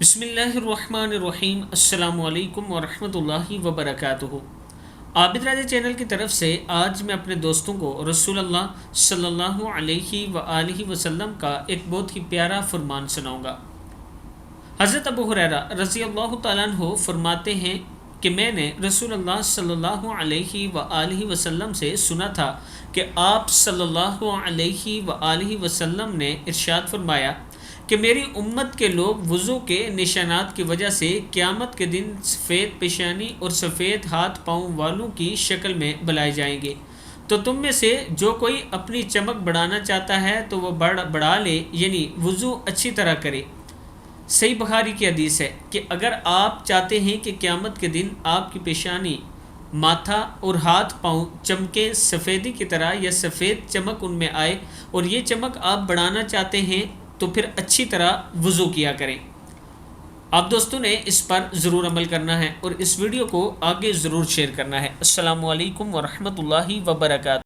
بسم اللہ الرحمن الرحیم۔ السلام علیکم ورحمۃ اللہ وبرکاتہ۔ عابد راجہ چینل کی طرف سے آج میں اپنے دوستوں کو رسول اللہ صلی اللہ علیہ وآلہ وسلم کا ایک بہت ہی پیارا فرمان سناؤں گا۔ حضرت ابو ہریرہ رضی اللہ تعالیٰ عنہ فرماتے ہیں کہ میں نے رسول اللہ صلی اللہ علیہ وآلہ وسلم سے سنا تھا کہ آپ صلی اللہ علیہ وآلہ وسلم نے ارشاد فرمایا کہ میری امت کے لوگ وضو کے نشانات کی وجہ سے قیامت کے دن سفید پیشانی اور سفید ہاتھ پاؤں والوں کی شکل میں بلائے جائیں گے، تو تم میں سے جو کوئی اپنی چمک بڑھانا چاہتا ہے تو وہ بڑھا لے، یعنی وضو اچھی طرح کرے۔ صحیح بخاری کی حدیث ہے کہ اگر آپ چاہتے ہیں کہ قیامت کے دن آپ کی پیشانی، ماتھا اور ہاتھ پاؤں چمکے سفیدی کی طرح، یا سفید چمک ان میں آئے، اور یہ چمک آپ بڑھانا چاہتے ہیں تو پھر اچھی طرح وضو کیا کریں۔ آپ دوستوں نے اس پر ضرور عمل کرنا ہے اور اس ویڈیو کو آگے ضرور شیئر کرنا ہے۔ السلام علیکم ورحمۃ اللہ وبرکاتہ۔